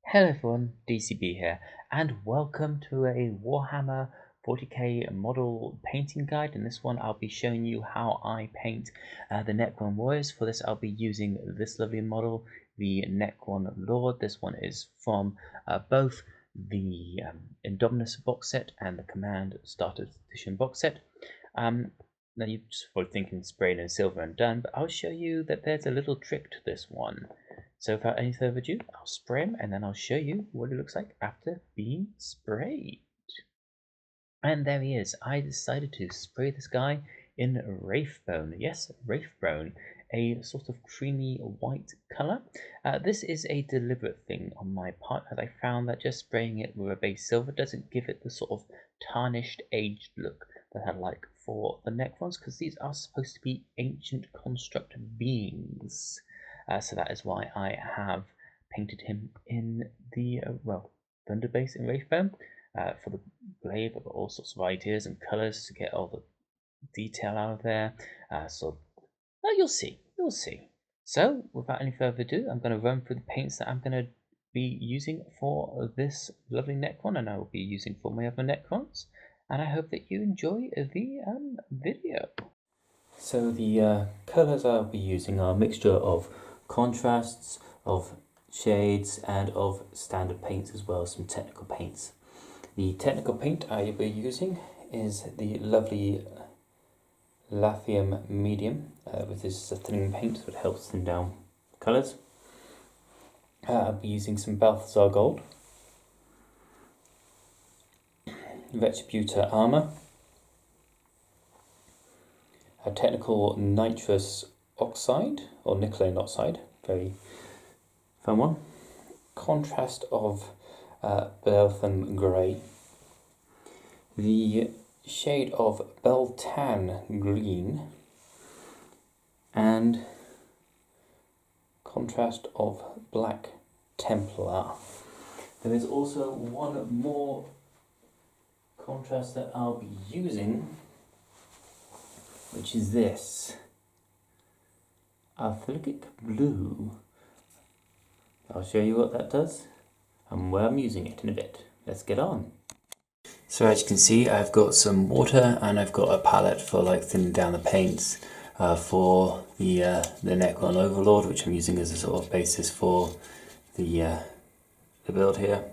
Hello everyone, DCB here, and welcome to a Warhammer 40k model painting guide. In this one I'll be showing you how I paint the Necron warriors. For this I'll be using this lovely model, the Necron Lord. This one is from both the Indominus box set and the Command Starter Edition box set. Now you're just probably thinking sprayed in silver and done, but I'll show you that there's a little trick to this one. So without any further ado, I'll spray him and then I'll show you what it looks like after being sprayed. And there he is. I decided to spray this guy in Wraithbone. Yes, Wraithbone, a sort of creamy white colour. This is a deliberate thing on my part, as I found that just spraying it with a base silver doesn't give it the sort of tarnished, aged look that I like for the Necrons, because these are supposed to be ancient construct beings. So that is why I have painted him in the, Thunder base in Wraithbone. For the blade, I've got all sorts of ideas and colours to get all the detail out of there. You'll see. So, without any further ado, I'm going to run through the paints that I'm going to be using for this lovely Necron, and I will be using for my other Necrons. And I hope that you enjoy the video. So the colours I'll be using are a mixture of contrasts, of shades, and of standard paints as well as some technical paints. The technical paint I will be using is the lovely Lithium Medium, which is a thinning paint that helps thin down colours. I'll be using some Balthazar Gold, Retributor Armour, a technical nitrous oxide, or nickel oxide, very fun one. Contrast of Beltham Grey, the shade of Beltan Green, and contrast of Black Templar. There is also one more contrast that I'll be using, which is this Athletic Blue. I'll show you what that does and where I'm using it in a bit. Let's get on. So as you can see, I've got some water and I've got a palette for like thinning down the paints for the Necron Overlord, which I'm using as a sort of basis for the build here.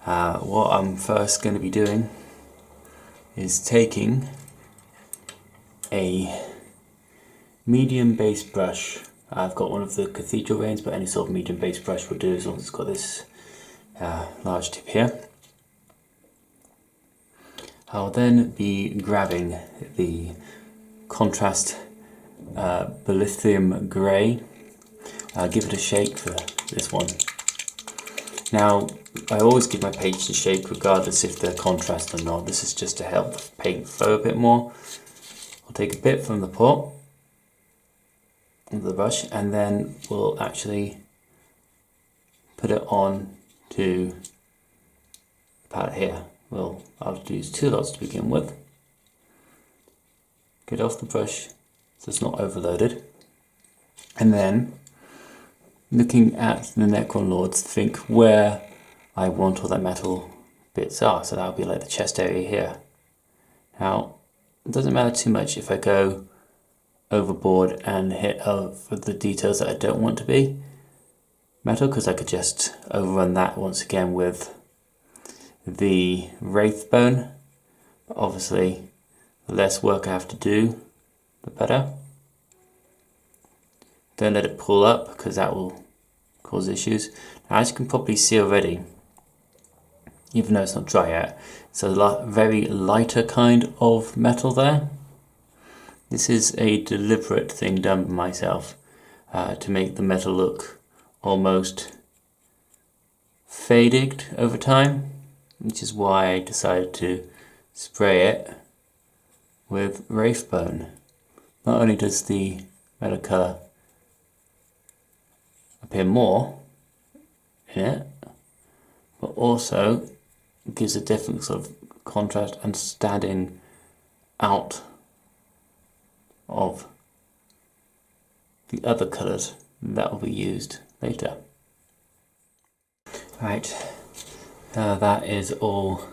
What I'm first going to be doing is taking a medium base brush. I've got one of the Cathedral range, but any sort of medium base brush will do as long as it's got this large tip here. I'll then be grabbing the contrast Belithium Grey. Give it a shake for this one. Now, I always give my paints a shake regardless if they're contrast or not. This is just to help the paint flow a bit more. I'll take a bit from the pot of the brush and then we'll actually put it on to the palette here. I'll use 2 lots to begin with. Get off the brush so it's not overloaded. And then, looking at the Necron Lords, think where I want all the metal bits are. So that'll be like the chest area here. Now, it doesn't matter too much if I go overboard and hit over the details that I don't want to be metal, because I could just overrun that once again with the Wraithbone. But obviously, the less work I have to do, the better. Don't let it pull up because that will cause issues. Now, as you can probably see already, even though it's not dry yet, it's a very lighter kind of metal there. This is a deliberate thing done by myself to make the metal look almost faded over time, which is why I decided to spray it with Wraithbone. Not only does the metal colour appear more in it, but also gives a different sort of contrast and standing out of the other colours that will be used later. Right, that is all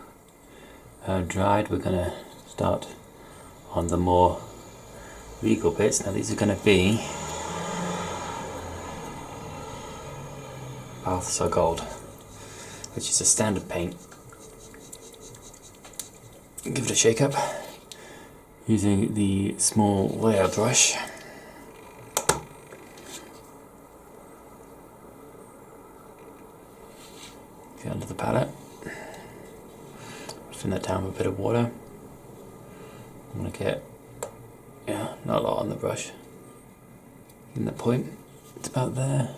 dried. We're going to start on the more regal bits. Now these are going to be Balthasar Gold, which is a standard paint. Give it a shake up using the small layer brush. Get under the palette. Thin that down with a bit of water. I'm going to get, not a lot on the brush. In the point, it's about there.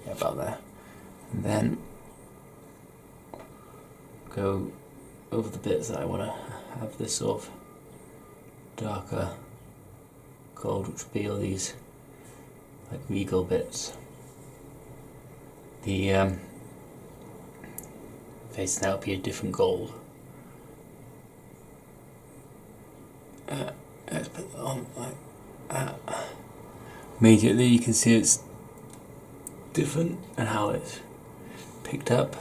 Yeah, about there. And then go over the bits that I want to have this sort of darker gold, which would be all these like regal bits. The face now would be a different gold. Let's put that on like that. Immediately you can see it's different and how it's picked up.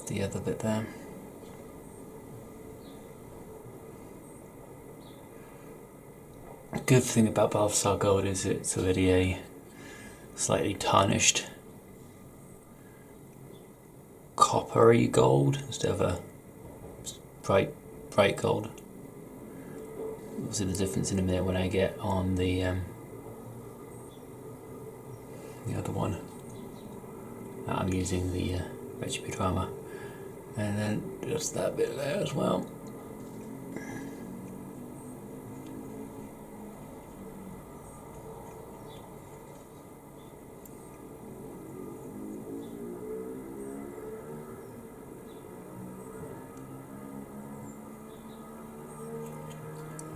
The other bit there. The good thing about Balthasar Gold is it's already a slightly tarnished coppery gold instead of a bright gold. We'll see the difference in a minute when I get on the other one. I'm using the Retributive Armor, and then just that bit there as well.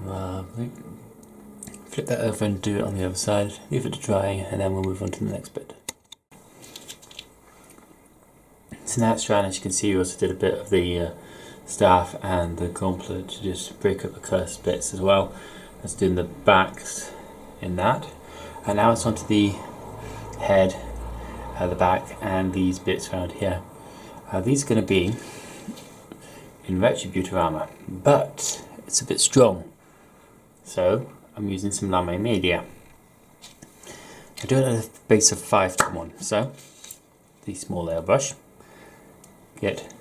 Lovely. Flip that over and do it on the other side, leave it to dry, and then we'll move on to the next bit. So now it's dry, as you can see, we also did a bit of the staff and the gauntlet to just break up the cursed bits as well. Let's do the backs in that. And now it's onto the head, the back, and these bits around here. These are going to be in Retributive Armor, but it's a bit strong. So I'm using some lame media. I do it at a base of 5 to 1. So the small layer brush, get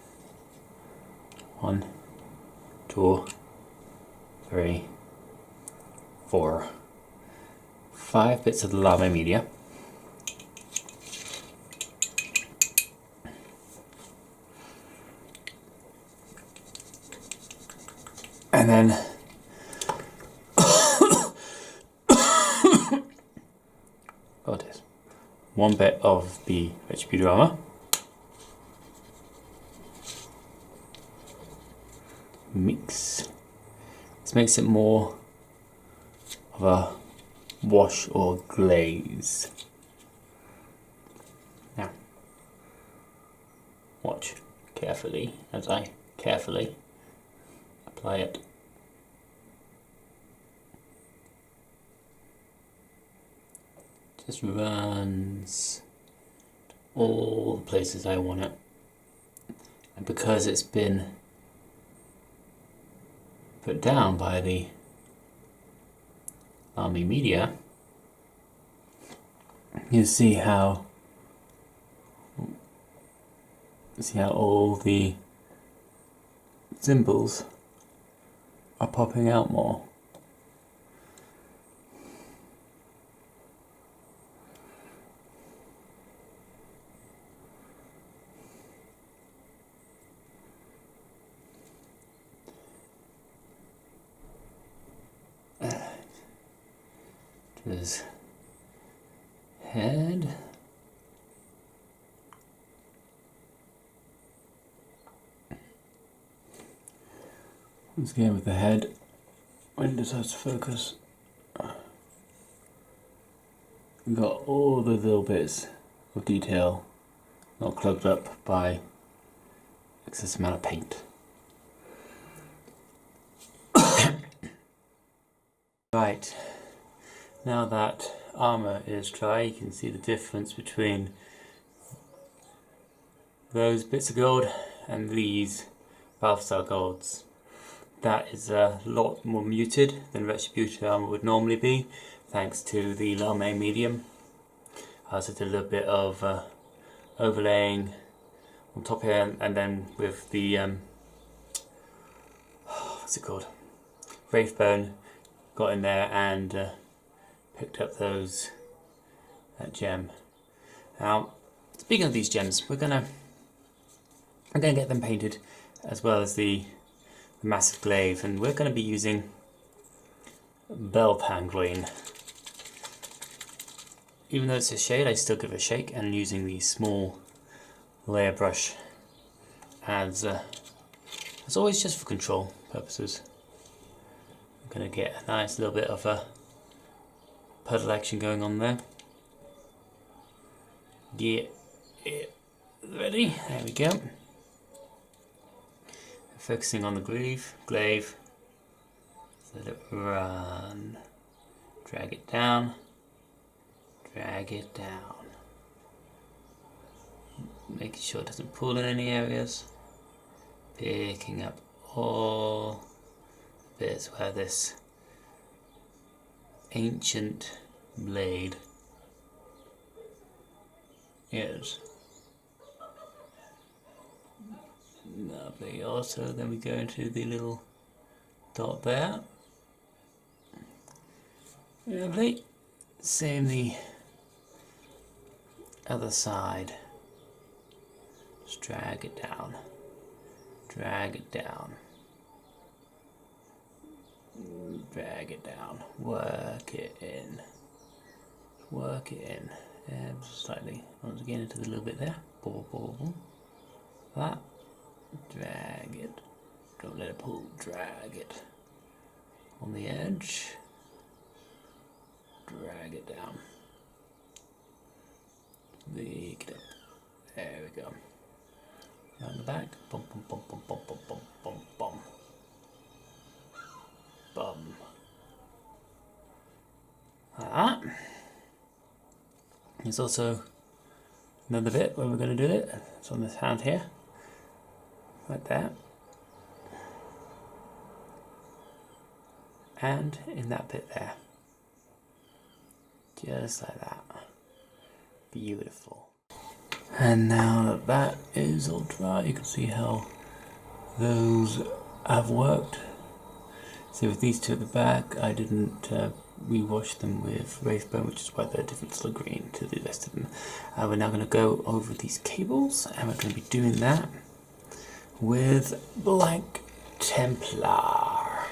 1, 2, 3, 4, 5 bits of the lame media. And then one bit of the Retributive Armor. Mix. This makes it more of a wash or glaze. Now, watch carefully as I carefully apply it. Just runs all the places I want it, and because it's been put down by the army media, you see how all the symbols are popping out more. His head. Let's go with the head. When it decides to focus, we've got all the little bits of detail not clogged up by excess amount of paint. Right, now that armour is dry, you can see the difference between those bits of gold and these Balthasar golds. That is a lot more muted than retributed armour would normally be, thanks to the Lame medium. I also did a little bit of overlaying on top here, and then with the what's it called, Wraithbone, got in there and picked up that gem. Now, speaking of these gems, I'm gonna get them painted, as well as the massive glaive, and we're gonna be using Belpan green. Even though it's a shade, I still give it a shake, and using the small layer brush as always, just for control purposes. I'm gonna get a nice little bit of a puddle action going on there. Get it ready. There we go. Focusing on the glaive. Let it run. Drag it down. Drag it down. Making sure it doesn't pull in any areas. Picking up all bits where this ancient blade is. Lovely. Also, then we go into the little dot there. Lovely. Same the other side. Just drag it down. Drag it down. Drag it down. Work it in. Work it in. Slightly. Once again into the little bit there. That. Drag it. Don't let it pull. Drag it. On the edge. Drag it down. Lick it up. There we go. Down the back. Bum bum bum bum bum bum bum bum bum. Bum. Like that. There's also another bit where we're going to do it. It's on this hand here. Like that. And in that bit there. Just like that. Beautiful. And now that that is all dry, you can see how those have worked. So with these two at the back, I didn't rewash them with Wraithbone, which is why they're a different colour green to the rest of them. We're now going to go over these cables, and we're going to be doing that with Black Templar.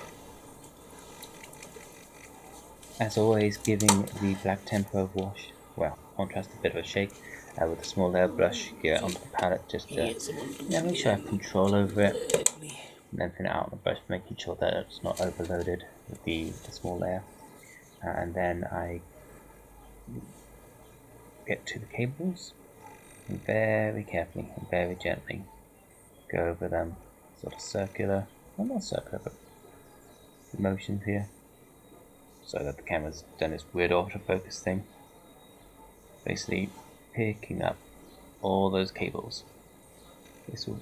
As always, giving the Black Templar wash, well, contrast a bit of a shake with a small layer brush, get it onto the palette just to make sure I have control over it, and then thin it out on the brush, making sure that it's not overloaded with the small layer. And then I get to the cables and very carefully and very gently go over them, sort of circular, well, not circular, but motions here, so that the camera's done this weird autofocus thing, basically picking up all those cables. This will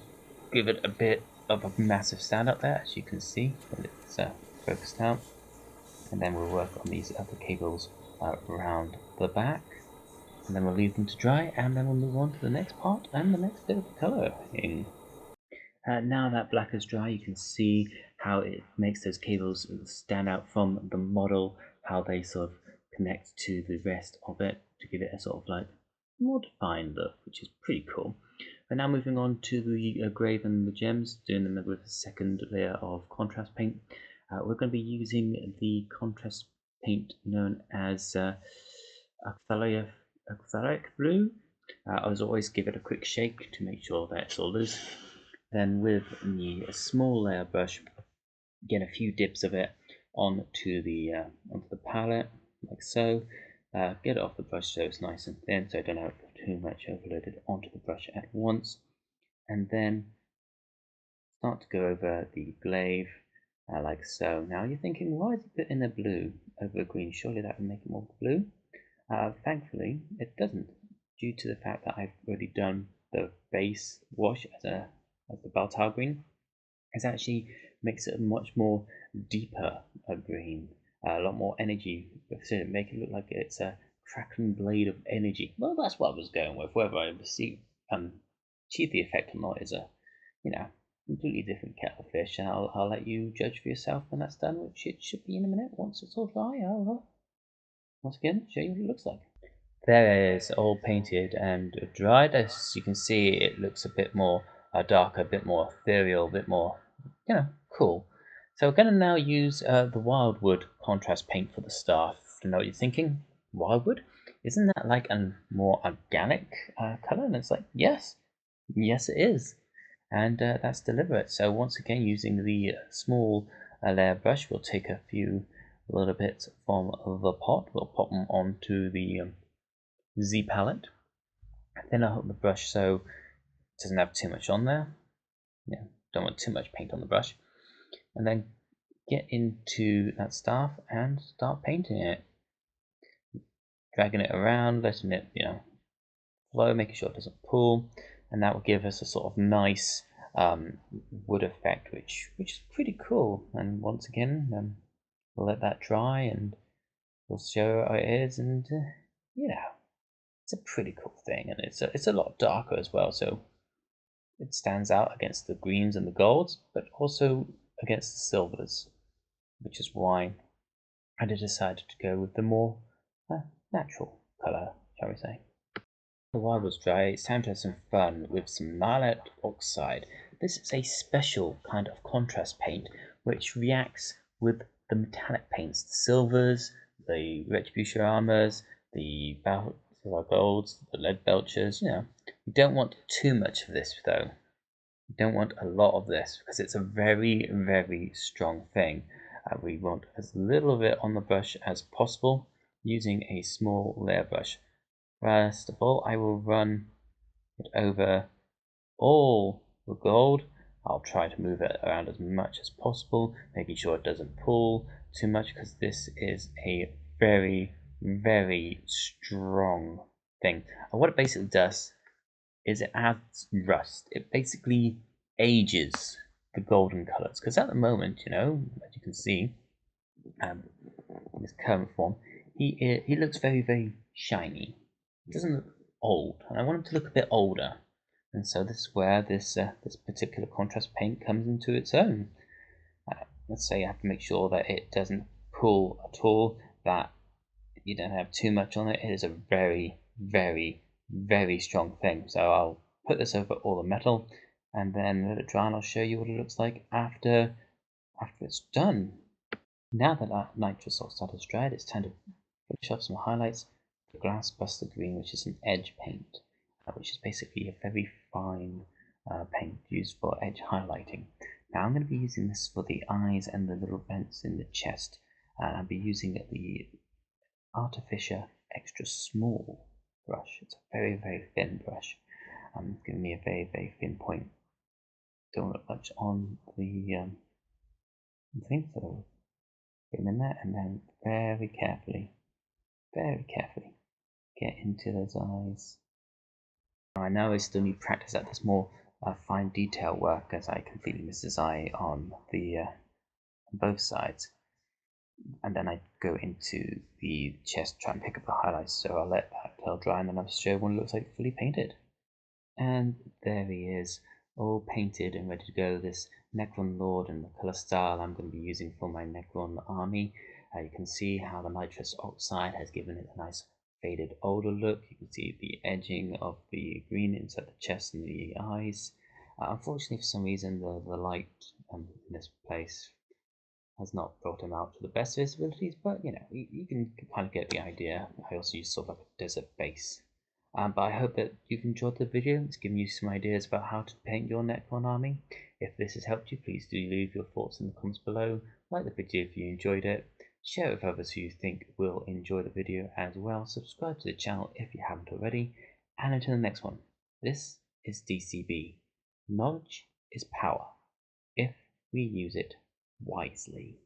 give it a bit of a massive stand up there, as you can see when it's focused out, and then we'll work on these other cables around the back, and then we'll leave them to dry, and then we'll move on to the next part and the next bit of colouring. Now that black is dry, you can see how it makes those cables stand out from the model, how they sort of connect to the rest of it to give it a sort of like more defined look, which is pretty cool. But now moving on to the grave and the gems, doing them with a second layer of contrast paint. We're going to be using the contrast paint known as acrylic blue. As always, give it a quick shake to make sure that it's all loose. Then with a small layer brush, get a few dips of it onto the palette, like so. Get it off the brush so it's nice and thin, so I don't have too much overloaded onto the brush at once. And then start to go over the glaive, like so. Now you're thinking, why is it put in the blue? over green. Surely that would make it more blue. Thankfully, it doesn't, due to the fact that I've already done the base wash as the Baltar green. It actually makes it a much more deeper green, a lot more energy. So make it look like it's a crackling blade of energy. Well, that's what I was going with. Whether I achieve the effect or not is a, completely different kettle of fish. And I'll let you judge for yourself when that's done, which it should be in a minute. Once it's all dry, I'll once again show you what it looks like. There it is, all painted and dried. As you can see, it looks a bit more darker, a bit more ethereal, a bit more, cool. So we're going to now use the Wildwood contrast paint for the staff. You know what you're thinking? Wildwood? Isn't that like a more organic color? And it's like, yes, it is. And that's deliberate. So once again, using the small layer brush, we'll take a few little bits from the pot. We'll pop them onto the Z palette. Then I'll hold the brush so it doesn't have too much on there. Yeah, don't want too much paint on the brush. And then get into that staff and start painting it. Dragging it around, letting it, flow, making sure it doesn't pull. And that will give us a sort of nice wood effect, which is pretty cool. And once again, we'll let that dry and we'll show how it is. And, it's a pretty cool thing, and it's a lot darker as well, so it stands out against the greens and the golds, but also against the silvers, which is why I decided to go with the more natural color, shall we say. While it was dry, it's time to have some fun with some Nihilate Oxide. This is a special kind of contrast paint which reacts with the metallic paints, the silvers, the Retribution armors, the golds, the lead belchers. We don't want too much of this though. We don't want a lot of this because it's a very, very strong thing. We want as little of it on the brush as possible using a small layer brush. First of all, I will run it over all the gold. I'll try to move it around as much as possible, making sure it doesn't pull too much because this is a very, very strong thing. And what it basically does is it adds rust. It basically ages the golden colors because at the moment, as you can see, in his current form, he looks very, very shiny. It doesn't look old, and I want him to look a bit older. And so this is where this particular contrast paint comes into its own. Let's say you have to make sure that it doesn't pull at all, that you don't have too much on it. It is a very, very, very strong thing. So I'll put this over all the metal and then let it dry, and I'll show you what it looks like after it's done. Now that our nitrous oxide has dried, it's time to finish up some highlights. The Glass Buster Green, which is an edge paint, which is basically a very fine paint used for edge highlighting. Now I'm going to be using this for the eyes and the little vents in the chest. I'll be using the Artificer Extra Small brush. It's a very, very thin brush. Giving me a very, very thin point. Don't look much on the thing, so get them in there and then very carefully get into those eyes. I know I still need practice at this more fine detail work, as I completely missed his eye on the both sides. And then I go into the chest, try and pick up the highlights, so I'll let that tail dry and then I'll show when it looks like fully painted. And there he is, all painted and ready to go. This Necron Lord and the colour style I'm going to be using for my Necron army. You can see how the nitrous oxide has given it a nice faded older look. You can see the edging of the green inside the chest and the eyes. Unfortunately, for some reason, the light in this place has not brought him out to the best visibilities, but you can kind of get the idea. I also use sort of like a desert base. But I hope that you've enjoyed the video. It's given you some ideas about how to paint your Necron army. If this has helped you, please do leave your thoughts in the comments below. Like the video if you enjoyed it. Share it with others who you think will enjoy the video as well. Subscribe to the channel if you haven't already. And until the next one, this is DCB. Knowledge is power if we use it wisely.